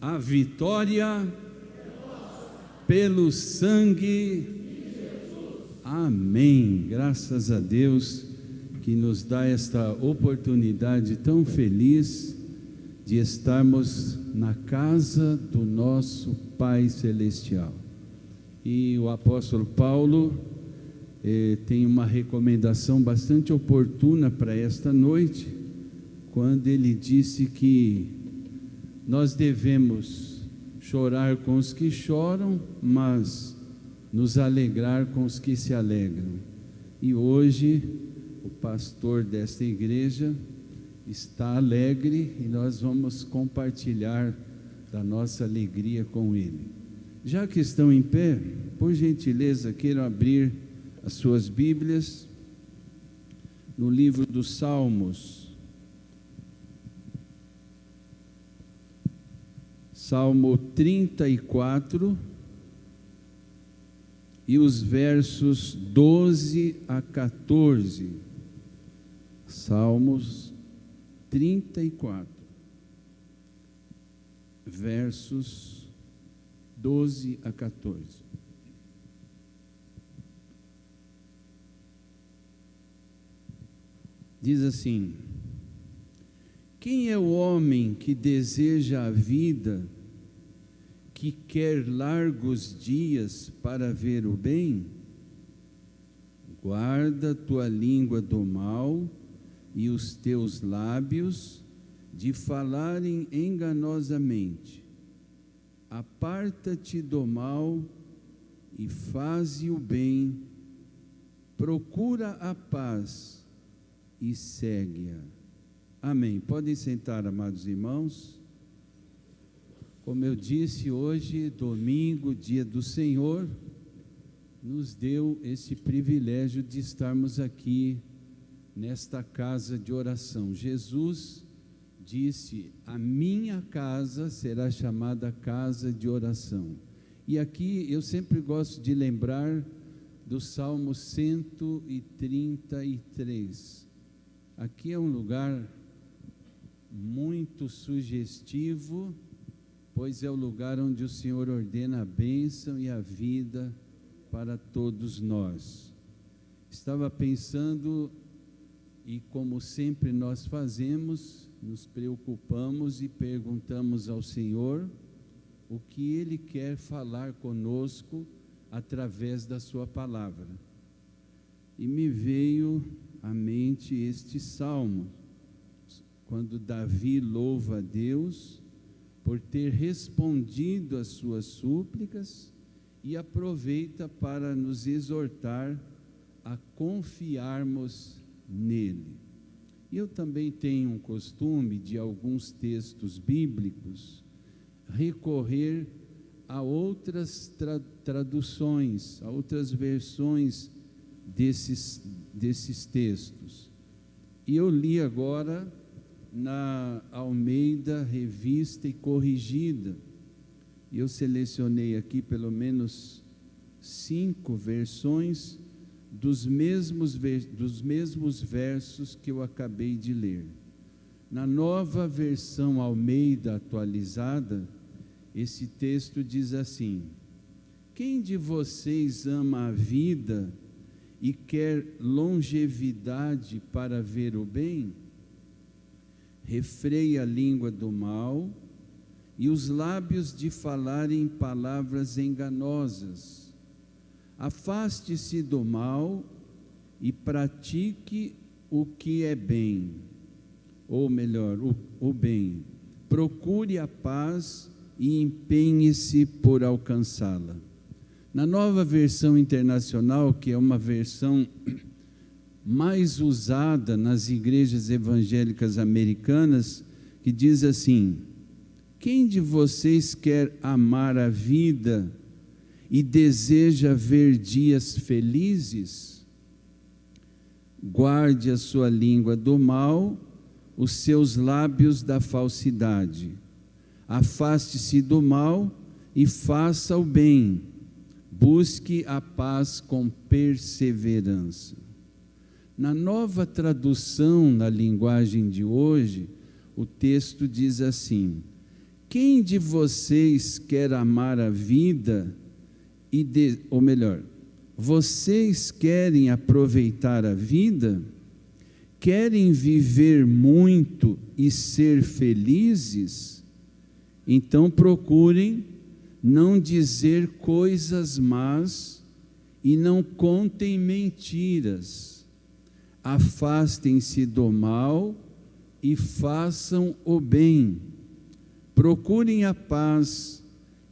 A vitória pelo sangue. Amém. Graças a Deus que nos dá esta oportunidade tão feliz de estarmos na casa do nosso Pai Celestial. E o apóstolo Paulo tem uma recomendação bastante oportuna para esta noite, quando ele disse que nós devemos chorar com os que choram, mas nos alegrar com os que se alegram. E hoje o pastor desta igreja está alegre e nós vamos compartilhar da nossa alegria com ele. Já que estão em pé, por gentileza, queiram abrir as suas Bíblias no livro dos Salmos. Salmo 34 e os versos 12 a 14. Salmos 34, versos 12 a 14. Diz assim: quem é o homem que deseja a vida, que quer largos dias para ver o bem? Guarda tua língua do mal e os teus lábios de falarem enganosamente. Aparta-te do mal e faze o bem, procura a paz e segue-a. Amém. Podem sentar, amados irmãos. Como eu disse, hoje, domingo, dia do Senhor, nos deu esse privilégio de estarmos aqui nesta casa de oração. Jesus disse: a minha casa será chamada casa de oração. E aqui eu sempre gosto de lembrar do Salmo 133. Aqui é um lugar muito sugestivo, pois é o lugar onde o Senhor ordena a bênção e a vida para todos nós. Estava pensando, e como sempre nós fazemos, nos preocupamos e perguntamos ao Senhor o que Ele quer falar conosco através da sua palavra. E me veio à mente este salmo, quando Davi louva a Deus por ter respondido às suas súplicas e aproveita para nos exortar a confiarmos nele. Eu também tenho um costume de alguns textos bíblicos recorrer a outras traduções, a outras versões desses textos. E eu li agora na Almeida Revista e Corrigida, e eu selecionei aqui pelo menos 5 versões dos mesmos versos que eu acabei de ler. Na nova versão Almeida atualizada, esse texto diz assim: quem de vocês ama a vida e quer longevidade para ver o bem? Refreie a língua do mal e os lábios de falarem palavras enganosas. Afaste-se do mal e pratique o que é bem, ou melhor, o bem. Procure a paz e empenhe-se por alcançá-la. Na nova versão internacional, que é uma versão mais usada nas igrejas evangélicas americanas, que diz assim: quem de vocês quer amar a vida e deseja ver dias felizes? Guarde a sua língua do mal, os seus lábios da falsidade. Afaste-se do mal e faça o bem. Busque a paz com perseverança. Na nova tradução, na linguagem de hoje, o texto diz assim: quem de vocês quer amar a vida ou melhor, vocês querem aproveitar a vida? Querem viver muito e ser felizes? Então procurem não dizer coisas más e não contem mentiras. Afastem-se do mal e façam o bem. Procurem a paz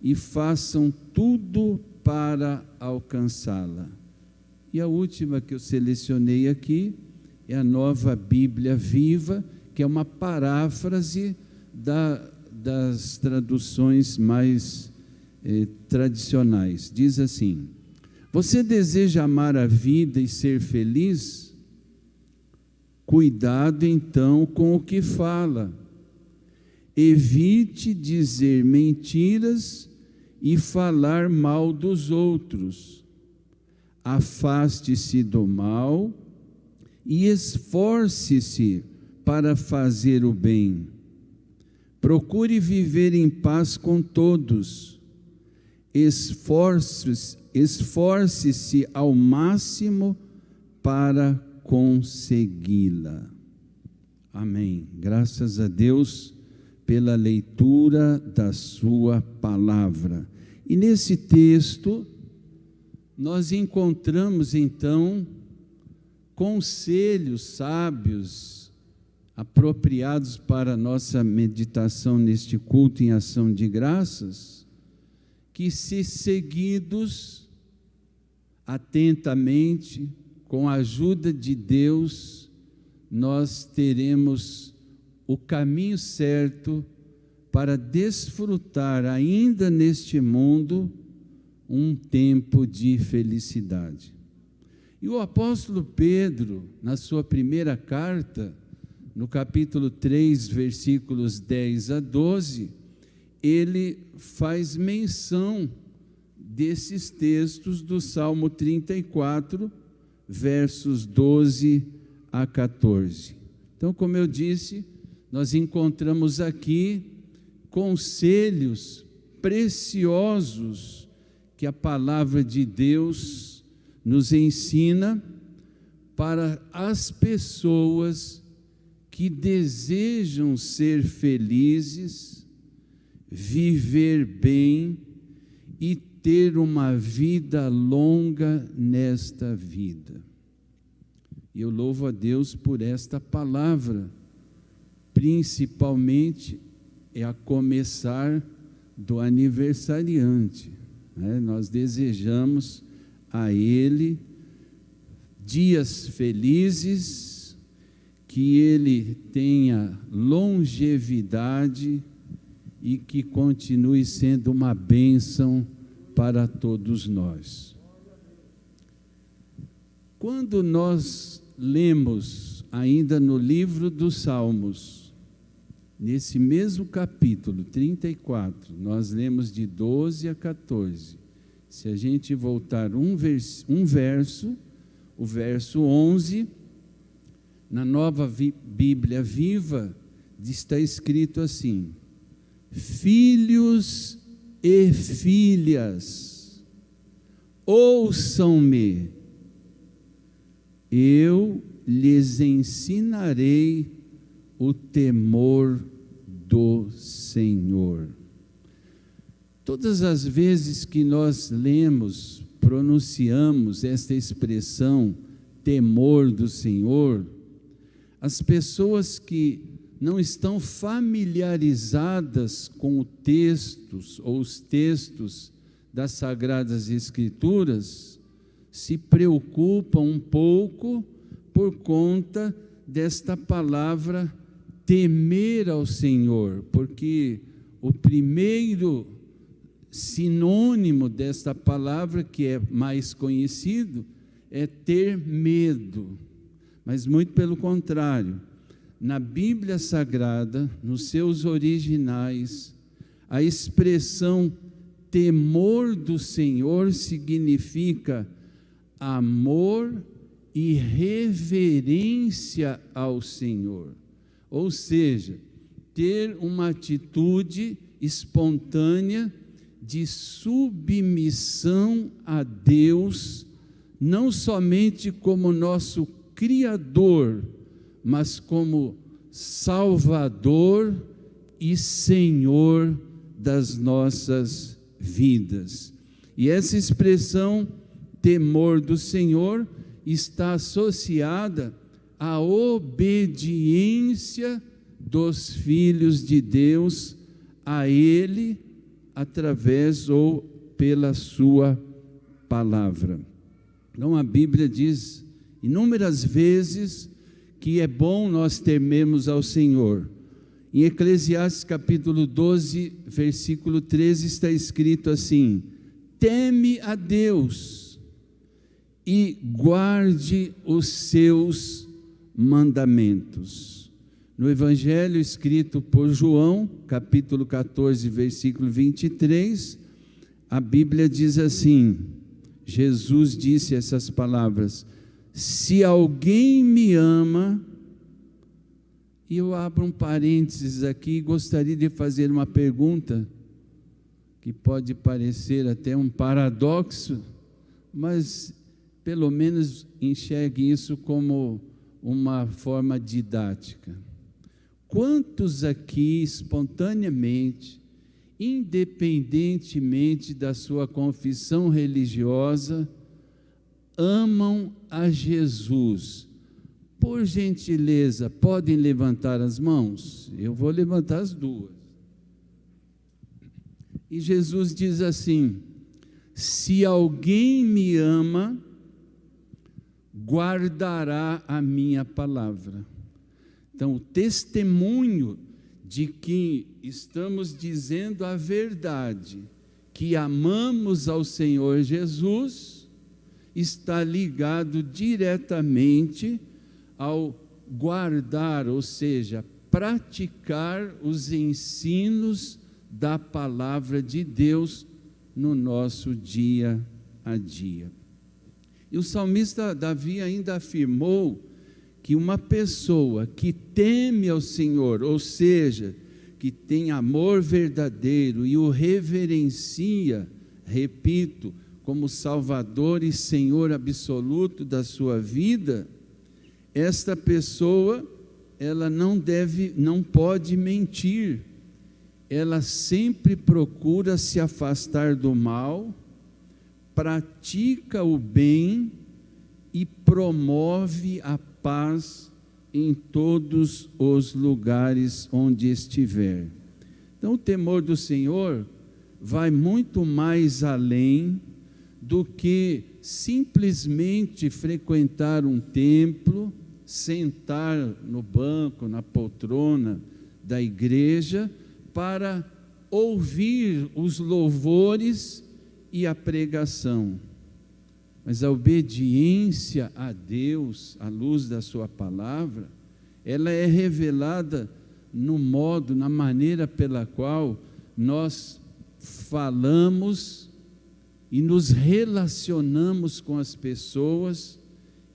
e façam tudo para alcançá-la. E a última que eu selecionei aqui é a Nova Bíblia Viva, que é uma paráfrase das traduções mais tradicionais. Diz assim: você deseja amar a vida e ser feliz? Cuidado então com o que fala. Evite dizer mentiras e falar mal dos outros. Afaste-se do mal e esforce-se para fazer o bem. Procure viver em paz com todos. Esforce-se ao máximo para consegui-la. Amém. Graças a Deus pela leitura da sua palavra. E nesse texto, nós encontramos então conselhos sábios, apropriados para a nossa meditação neste culto em ação de graças, que, se seguidos atentamente, com a ajuda de Deus, nós teremos o caminho certo para desfrutar ainda neste mundo um tempo de felicidade. E o apóstolo Pedro, na sua primeira carta, no capítulo 3, versículos 10 a 12, ele faz menção desses textos do Salmo 34, versos 12 a 14. Então, como eu disse, nós encontramos aqui conselhos preciosos que a palavra de Deus nos ensina para as pessoas que desejam ser felizes, viver bem e ter uma vida longa nesta vida. E eu louvo a Deus por esta palavra, principalmente a começar do aniversariante, né? Nós desejamos a ele dias felizes, que ele tenha longevidade e que continue sendo uma bênção para todos nós. Quando nós lemos ainda no livro dos Salmos, nesse mesmo capítulo 34, nós lemos de 12 a 14. Se a gente voltar um verso, o verso 11, na Nova Bíblia Viva, está escrito assim: filhos e filhas, ouçam-me, eu lhes ensinarei o temor do Senhor. Todas as vezes que nós lemos, pronunciamos esta expressão, temor do Senhor, as pessoas que não estão familiarizadas com os textos das Sagradas Escrituras, se preocupam um pouco por conta desta palavra temer ao Senhor, porque o primeiro sinônimo desta palavra, que é mais conhecido, é ter medo. Mas muito pelo contrário, na Bíblia Sagrada, nos seus originais, a expressão temor do Senhor significa amor e reverência ao Senhor. Ou seja, ter uma atitude espontânea de submissão a Deus, não somente como nosso Criador, mas como Salvador e Senhor das nossas vidas. E essa expressão, temor do Senhor, está associada à obediência dos filhos de Deus a Ele, através ou pela sua palavra. Então a Bíblia diz inúmeras vezes que é bom nós temermos ao Senhor. Em Eclesiastes capítulo 12, versículo 13 está escrito assim: teme a Deus e guarde os seus mandamentos. No Evangelho escrito por João, capítulo 14, versículo 23, a Bíblia diz assim, Jesus disse essas palavras: se alguém me ama, e eu abro um parênteses aqui e gostaria de fazer uma pergunta, que pode parecer até um paradoxo, mas pelo menos enxergue isso como uma forma didática. Quantos aqui, espontaneamente, independentemente da sua confissão religiosa, amam a Jesus? Por gentileza, podem levantar as mãos? Eu vou levantar as duas. E Jesus diz assim: se alguém me ama, guardará a minha palavra. Então, o testemunho de que estamos dizendo a verdade, que amamos ao Senhor Jesus, está ligado diretamente ao guardar, ou seja, praticar os ensinos da palavra de Deus no nosso dia a dia. E o salmista Davi ainda afirmou que uma pessoa que teme ao Senhor, ou seja, que tem amor verdadeiro e o reverencia, repito, como Salvador e Senhor absoluto da sua vida, esta pessoa, ela não pode mentir, ela sempre procura se afastar do mal, pratica o bem e promove a paz em todos os lugares onde estiver. Então o temor do Senhor vai muito mais além do que simplesmente frequentar um templo, sentar no banco, na poltrona da igreja, para ouvir os louvores e a pregação. Mas a obediência a Deus, à luz da sua palavra, ela é revelada no modo, na maneira pela qual nós falamos e nos relacionamos com as pessoas,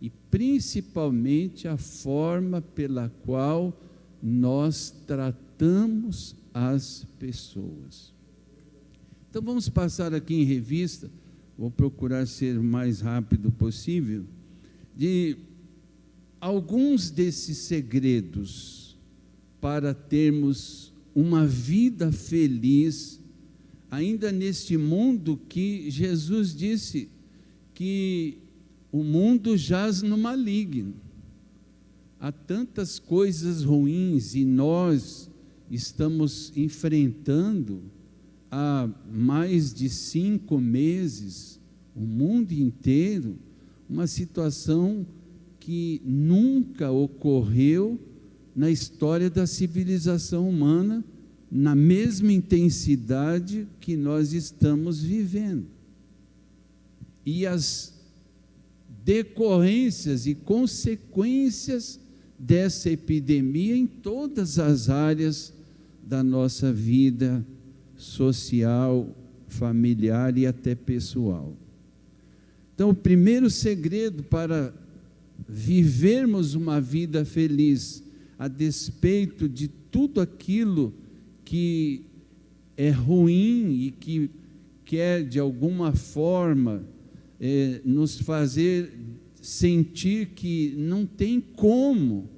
e principalmente a forma pela qual nós tratamos as pessoas. Então vamos passar aqui em revista, vou procurar ser o mais rápido possível, de alguns desses segredos para termos uma vida feliz, ainda neste mundo que Jesus disse que o mundo jaz no maligno. Há tantas coisas ruins e nós estamos enfrentando há mais de 5 meses, o mundo inteiro, uma situação que nunca ocorreu na história da civilização humana, na mesma intensidade que nós estamos vivendo. E as decorrências e consequências dessa epidemia em todas as áreas da nossa vida social, familiar e até pessoal. Então, o primeiro segredo para vivermos uma vida feliz, a despeito de tudo aquilo que é ruim e que quer, de alguma forma, nos fazer sentir que não tem como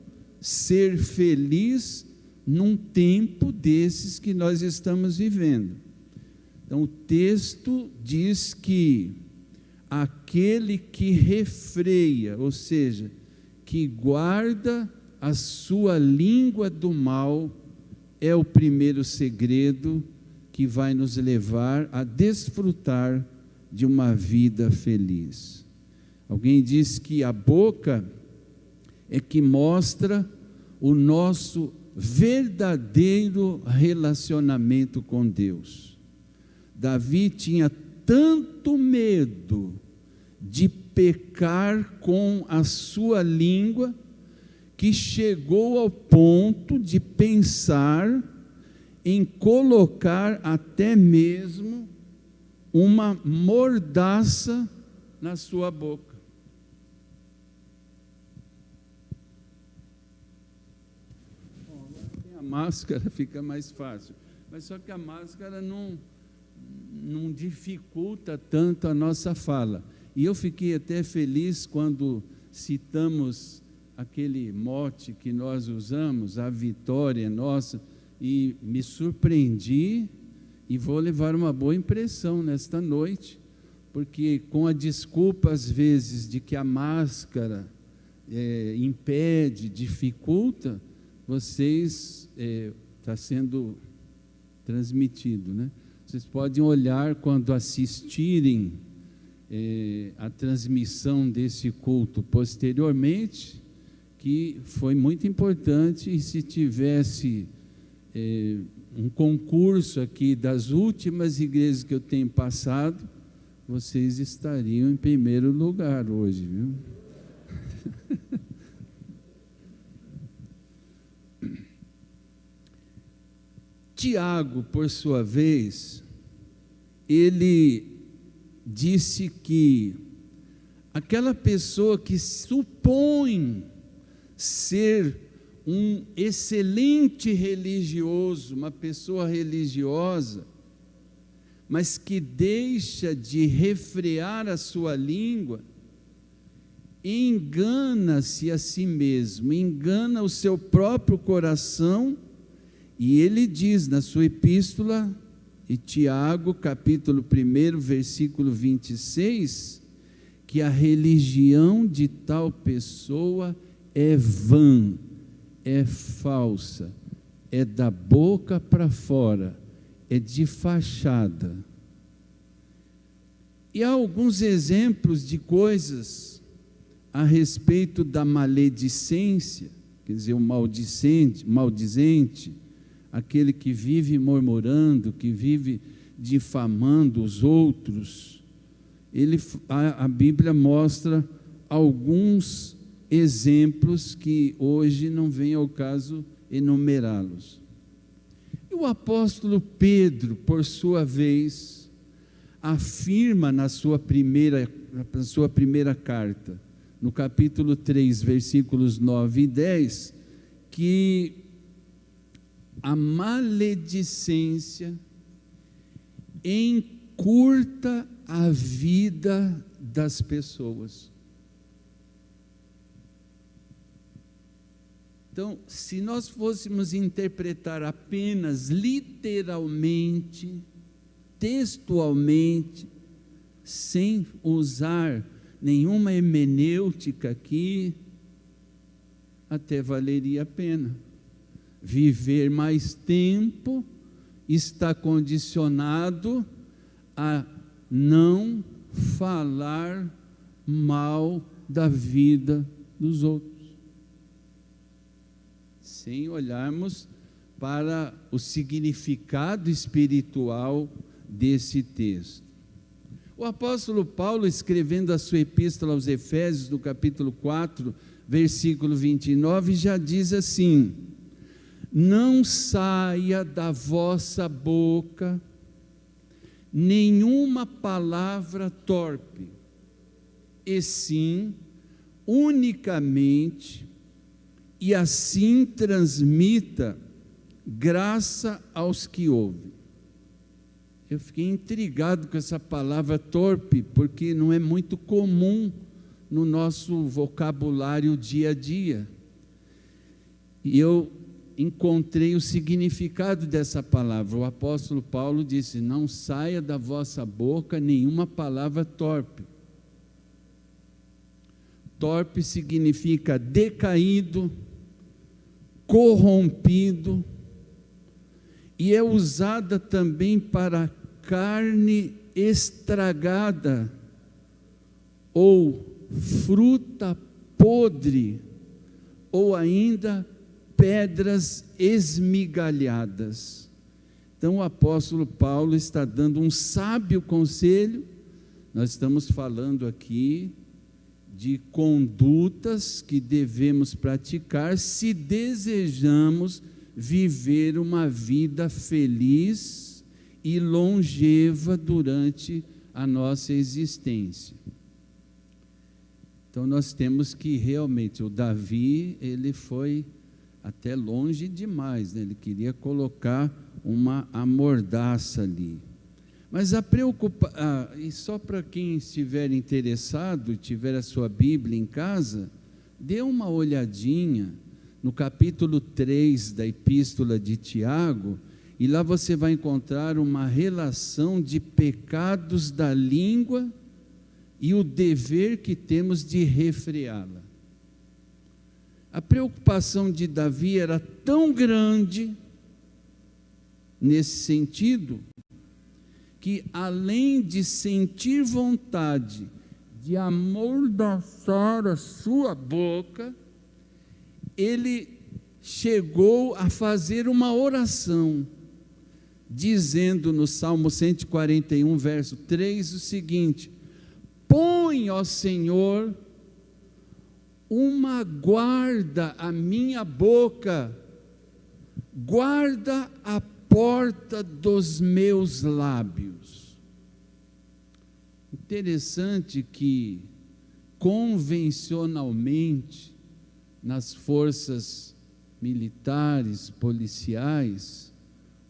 ser feliz num tempo desses que nós estamos vivendo. Então, o texto diz que aquele que refreia, ou seja, que guarda a sua língua do mal, é o primeiro segredo que vai nos levar a desfrutar de uma vida feliz. Alguém diz que a boca é que mostra o nosso verdadeiro relacionamento com Deus. Davi tinha tanto medo de pecar com a sua língua, que chegou ao ponto de pensar em colocar até mesmo uma mordaça na sua boca. Bom, agora tem a máscara, fica mais fácil. Mas só que a máscara não dificulta tanto a nossa fala. E eu fiquei até feliz quando citamos aquele mote que nós usamos, a vitória nossa, e me surpreendi e vou levar uma boa impressão nesta noite, porque com a desculpa às vezes de que a máscara impede, dificulta, vocês está sendo transmitido, né? Vocês podem olhar quando assistirem a transmissão desse culto posteriormente, que foi muito importante, e se tivesse um concurso aqui das últimas igrejas que eu tenho passado, vocês estariam em primeiro lugar hoje, viu? Tiago, por sua vez, ele disse que aquela pessoa que supõe ser um excelente religioso, uma pessoa religiosa, mas que deixa de refrear a sua língua, engana-se a si mesmo, engana o seu próprio coração. E ele diz na sua epístola, em Tiago, capítulo 1, versículo 26, que a religião de tal pessoa é vã, é falsa, é da boca para fora, é de fachada. E há alguns exemplos de coisas a respeito da maledicência, quer dizer, o maldizente, aquele que vive murmurando, que vive difamando os outros. A Bíblia mostra alguns exemplos que hoje não vem ao caso enumerá-los. E o apóstolo Pedro, por sua vez, afirma na sua primeira carta, no capítulo 3, versículos 9 e 10, que a maledicência encurta a vida das pessoas. Então, se nós fôssemos interpretar apenas literalmente, textualmente, sem usar nenhuma hermenêutica aqui, até valeria a pena. Viver mais tempo está condicionado a não falar mal da vida dos outros, sem olharmos para o significado espiritual desse texto. O apóstolo Paulo, escrevendo a sua epístola aos Efésios, no capítulo 4, versículo 29, já diz assim: não saia da vossa boca nenhuma palavra torpe, e sim, unicamente, e assim transmita graça aos que ouvem. eu fiquei intrigado com essa palavra torpe, porque não é muito comum no nosso vocabulário dia a dia. E eu encontrei o significado dessa palavra. O apóstolo Paulo disse: não saia da vossa boca nenhuma palavra torpe. Torpe significa decaído, corrompido, e é usada também para carne estragada ou fruta podre, ou ainda pedras esmigalhadas. Então o apóstolo Paulo está dando um sábio conselho. Nós estamos falando aqui de condutas que devemos praticar se desejamos viver uma vida feliz e longeva durante a nossa existência. Então nós temos que realmente, o Davi, ele foi até longe demais, né? Ele queria colocar uma amordaça ali. Mas e só para quem estiver interessado, tiver a sua Bíblia em casa, dê uma olhadinha no capítulo 3 da Epístola de Tiago, e lá você vai encontrar uma relação de pecados da língua e o dever que temos de refreá-la. A preocupação de Davi era tão grande nesse sentido, que além de sentir vontade de amordaçar a sua boca, ele chegou a fazer uma oração, dizendo no Salmo 141, verso 3, o seguinte: põe, ó Senhor, uma guarda à minha boca, guarda a porta dos meus lábios. Interessante que, convencionalmente, nas forças militares, policiais,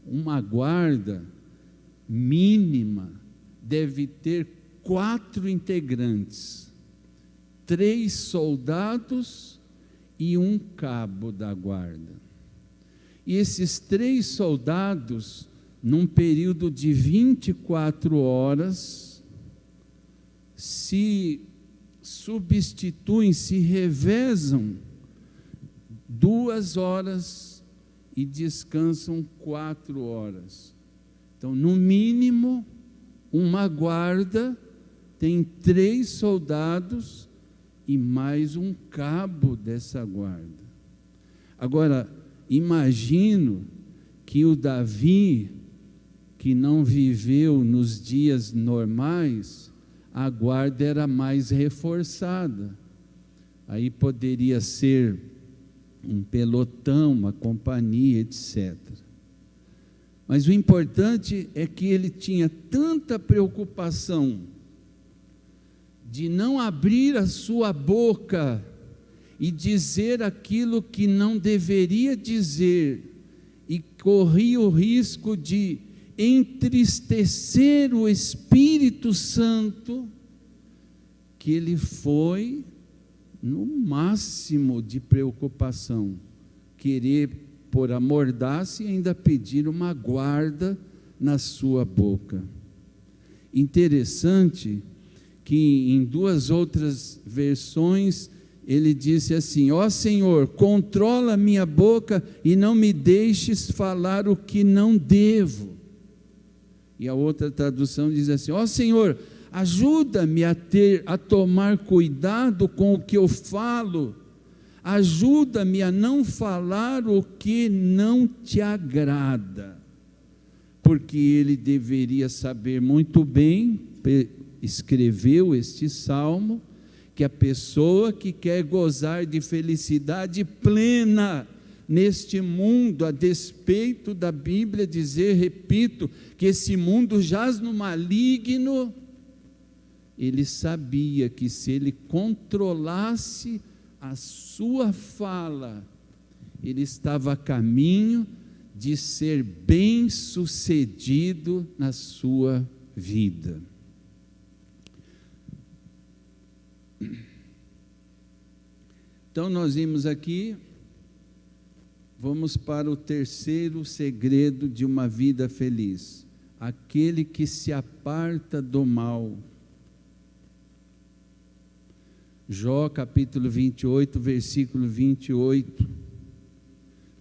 uma guarda mínima deve ter 4 integrantes, 3 soldados e um cabo da guarda. E esses 3 soldados, num período de 24 horas, se substituem, se revezam 2 horas e descansam 4 horas. Então, no mínimo, uma guarda tem 3 soldados e mais um cabo dessa guarda. Agora, imagino que o Davi, que não viveu nos dias normais, a guarda era mais reforçada. Aí poderia ser um pelotão, uma companhia, etc. Mas o importante é que ele tinha tanta preocupação de não abrir a sua boca e dizer aquilo que não deveria dizer, e corria o risco de entristecer o Espírito Santo, que ele foi no máximo de preocupação, querer pôr a mordaça e ainda pedir uma guarda na sua boca. Interessante que em 2 outras versões ele disse assim: ó Senhor, controla a minha boca e não me deixes falar o que não devo. E a outra tradução diz assim: ó Senhor, ajuda-me a tomar cuidado com o que eu falo, ajuda-me a não falar o que não te agrada. Porque ele deveria saber muito bem, escreveu este salmo, que a pessoa que quer gozar de felicidade plena neste mundo, a despeito da Bíblia dizer, repito, que esse mundo jaz no maligno, ele sabia que se ele controlasse a sua fala, ele estava a caminho de ser bem-sucedido na sua vida. Então nós vimos aqui, vamos para o terceiro segredo de uma vida feliz: aquele que se aparta do mal. Jó capítulo 28, versículo 28,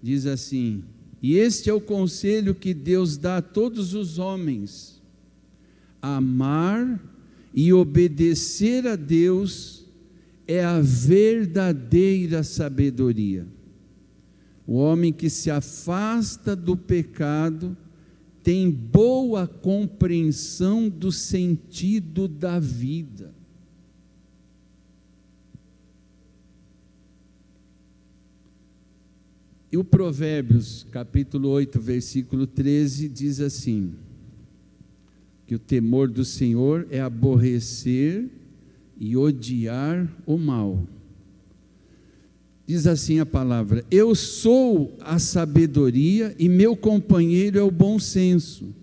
diz assim: e este é o conselho que Deus dá a todos os homens: amar e obedecer a Deus é a verdadeira sabedoria. O homem que se afasta do pecado tem boa compreensão do sentido da vida. E o Provérbios, capítulo 8, versículo 13, diz assim, que o temor do Senhor é aborrecer e odiar o mal. Diz assim a palavra: eu sou a sabedoria e meu companheiro é o bom senso.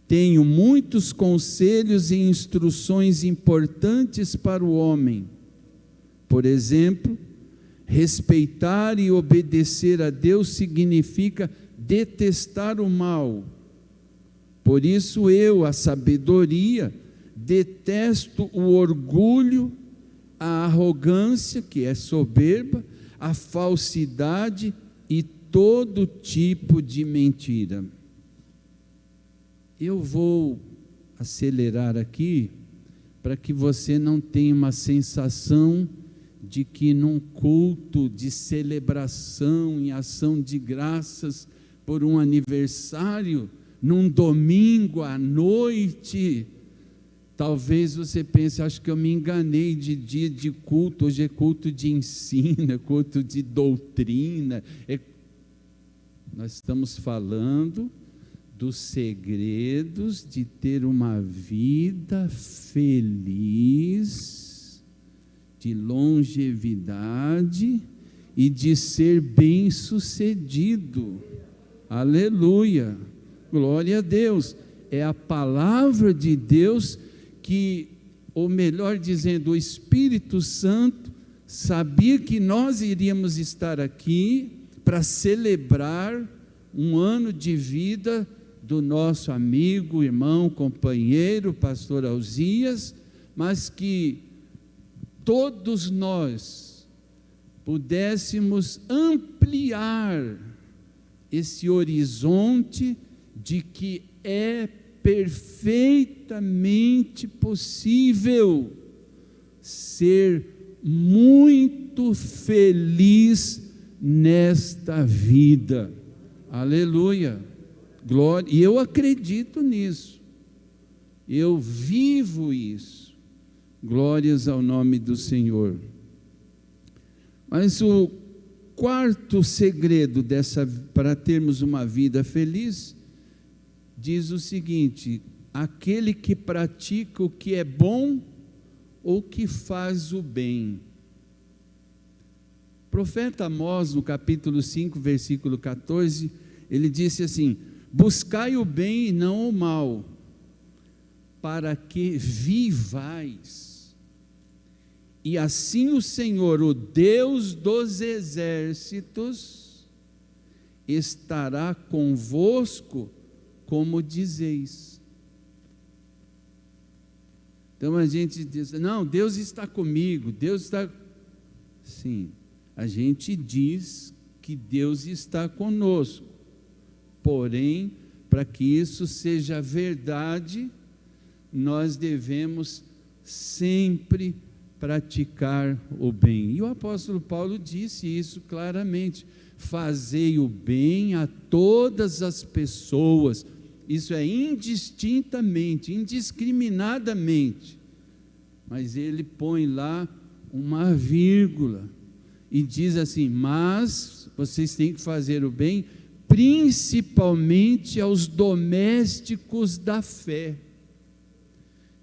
Tenho muitos conselhos e instruções importantes para o homem. Por exemplo, respeitar e obedecer a Deus significa detestar o mal. Por isso eu, a sabedoria, detesto o orgulho, a arrogância, que é soberba, a falsidade e todo tipo de mentira. Eu vou acelerar aqui para que você não tenha uma sensação de que num culto de celebração, em ação de graças por um aniversário, num domingo à noite, talvez você pense: acho que eu me enganei de dia de culto, hoje é culto de ensino, é culto de doutrina. Nós estamos falando dos segredos de ter uma vida feliz, de longevidade e de ser bem-sucedido. Aleluia, glória a Deus. É a palavra de Deus que, ou melhor dizendo, o Espírito Santo sabia que nós iríamos estar aqui para celebrar um ano de vida do nosso amigo, irmão, companheiro, pastor Alzias, mas que todos nós pudéssemos ampliar esse horizonte de que é perfeitamente possível ser muito feliz nesta vida. Aleluia, glória. E eu acredito nisso, eu vivo isso. Glórias ao nome do Senhor. Mas o quarto segredo para termos uma vida feliz diz o seguinte: aquele que pratica o que é bom ou que faz o bem. O profeta Amós, no capítulo 5, versículo 14, ele disse assim: buscai o bem e não o mal, para que vivais. E assim o Senhor, o Deus dos exércitos, estará convosco, como dizeis. Então a gente diz: não, Deus está comigo, Deus está... Sim, a gente diz que Deus está conosco, porém, para que isso seja verdade, nós devemos sempre praticar o bem. E o apóstolo Paulo disse isso claramente: fazei o bem a todas as pessoas. Isso é indistintamente, indiscriminadamente. Mas ele põe lá uma vírgula e diz assim: mas vocês têm que fazer o bem principalmente aos domésticos da fé.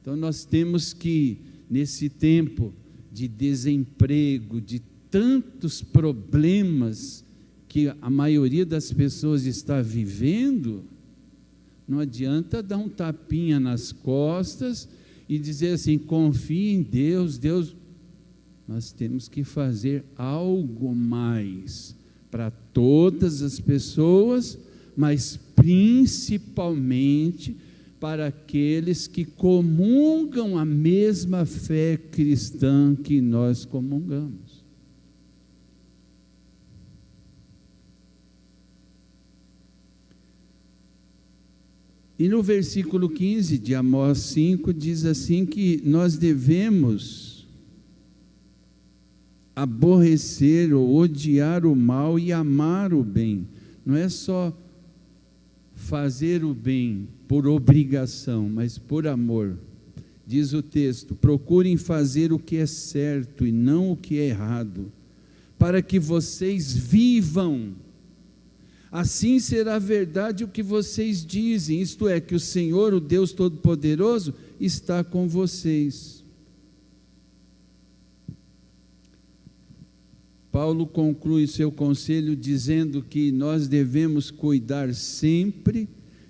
Então nós temos que, nesse tempo de desemprego, de tantos problemas que a maioria das pessoas está vivendo, não adianta dar um tapinha nas costas e dizer assim: confie em Deus, Deus. Nós temos que fazer algo mais para todas as pessoas, mas principalmente para aqueles que comungam a mesma fé cristã que nós comungamos. E no versículo 15 de Amós 5 diz assim que nós devemos aborrecer ou odiar o mal e amar o bem. Não é só fazer o bem por obrigação, mas por amor. Diz o texto: procurem fazer o que é certo e não o que é errado, para que vocês vivam. Assim será verdade o que vocês dizem, isto é, que o Senhor, o Deus Todo-Poderoso, está com vocês. Paulo conclui seu conselho dizendo que nós devemos cuidar sempre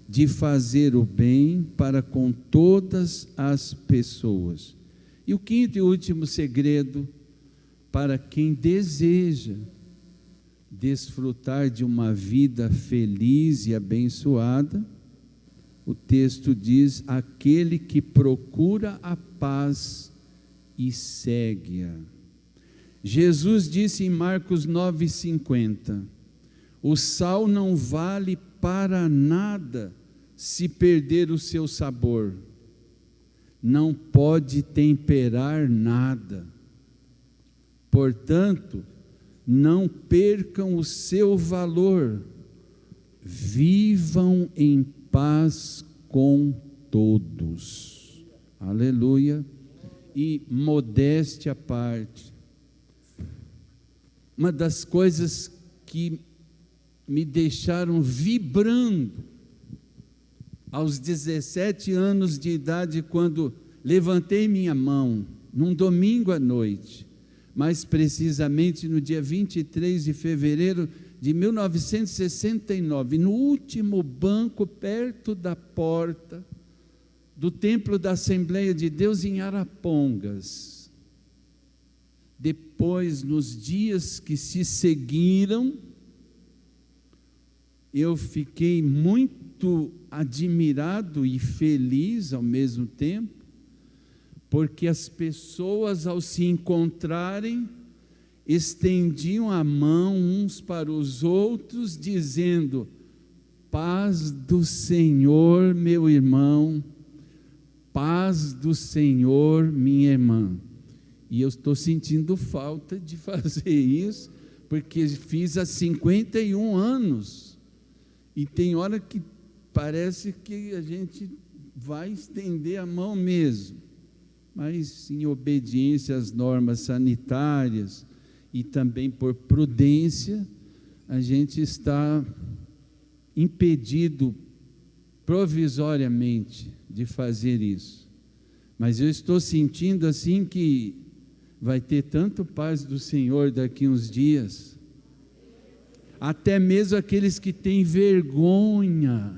de fazer o bem para com todas as pessoas. E o quinto e último segredo, para quem deseja desfrutar de uma vida feliz e abençoada, o texto diz: aquele que procura a paz e segue-a. Jesus disse em Marcos 9,50: o sal não vale para nada se perder o seu sabor, não pode temperar nada. Portanto, não percam o seu valor, vivam em paz com todos. Aleluia. E modéstia à parte, uma das coisas que me deixaram vibrando aos 17 anos de idade, quando levantei minha mão, num domingo à noite, mais precisamente no dia 23 de fevereiro de 1969, no último banco perto da porta do Templo da Assembleia de Deus em Arapongas. Depois, nos dias que se seguiram, eu fiquei muito admirado e feliz ao mesmo tempo, porque as pessoas, ao se encontrarem, estendiam a mão uns para os outros, dizendo: paz do Senhor, meu irmão, paz do Senhor, minha irmã. E eu estou sentindo falta de fazer isso, porque fiz há 51 anos, e tem hora que parece que a gente vai estender a mão mesmo, mas em obediência às normas sanitárias e também por prudência, a gente está impedido provisoriamente de fazer isso. Mas eu estou sentindo assim que vai ter tanto paz do Senhor daqui uns dias, até mesmo aqueles que têm vergonha,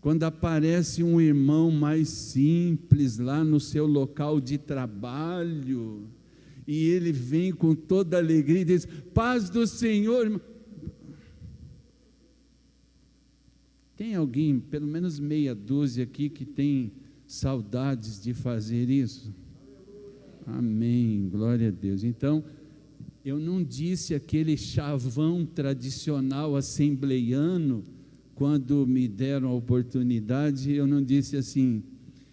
quando aparece um irmão mais simples lá no seu local de trabalho, e ele vem com toda alegria e diz: paz do Senhor. Tem alguém, pelo menos meia dúzia aqui, que tem saudades de fazer isso? Amém, glória a Deus. Então, eu não disse aquele chavão tradicional assembleiano, quando me deram a oportunidade, eu não disse assim: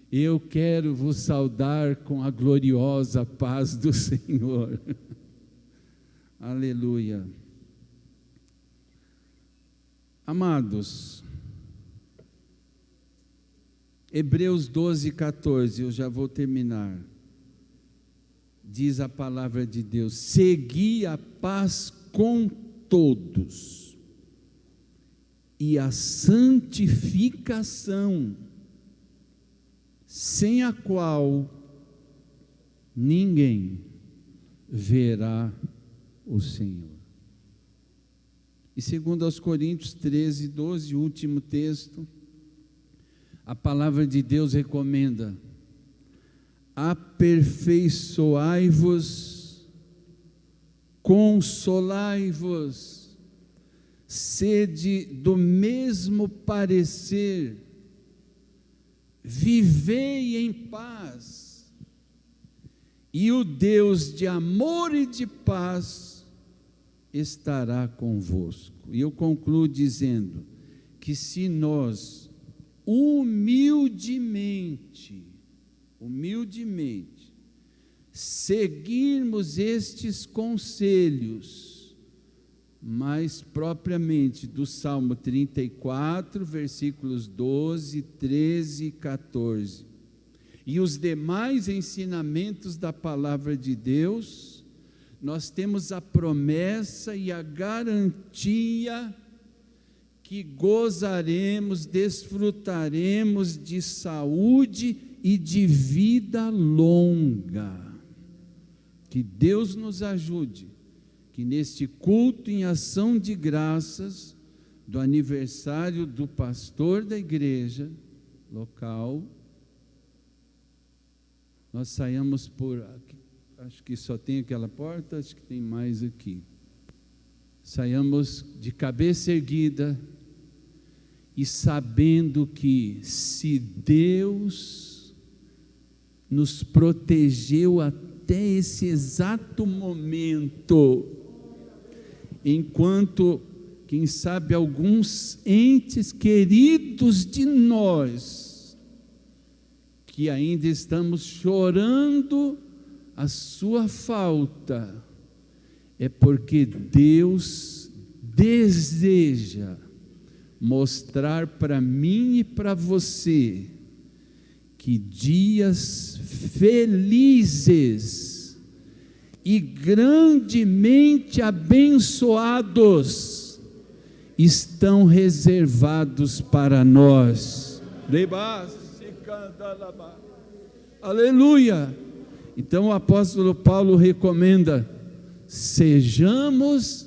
eu quero vos saudar com a gloriosa paz do Senhor. Aleluia. Amados, Hebreus 12:14, eu já vou terminar. Diz a palavra de Deus: segui a paz com todos e a santificação, sem a qual ninguém verá o Senhor. E segundo aos Coríntios 13, 12, último texto, a palavra de Deus recomenda: aperfeiçoai-vos, consolai-vos, sede do mesmo parecer, vivei em paz, e o Deus de amor e de paz estará convosco. E eu concluo dizendo que se nós humildemente seguirmos estes conselhos, mais propriamente do Salmo 34, versículos 12, 13 e 14, e os demais ensinamentos da palavra de Deus, nós temos a promessa e a garantia que gozaremos, desfrutaremos de saúde e de vida longa. Que Deus nos ajude, que neste culto em ação de graças, do aniversário do pastor da igreja local, nós saiamos por aqui. Acho que só tem aquela porta, acho que tem mais aqui. Saiamos de cabeça erguida e sabendo que se Deus nos protegeu até esse exato momento, enquanto, quem sabe, alguns entes queridos de nós, que ainda estamos chorando a sua falta, é porque Deus deseja mostrar para mim e para você que dias felizes e grandemente abençoados estão reservados para nós. Aleluia! Então o apóstolo Paulo recomenda: sejamos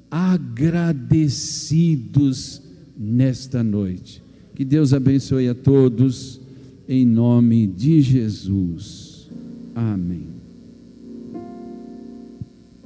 agradecidos nesta noite. Que Deus abençoe a todos, em nome de Jesus. Amém.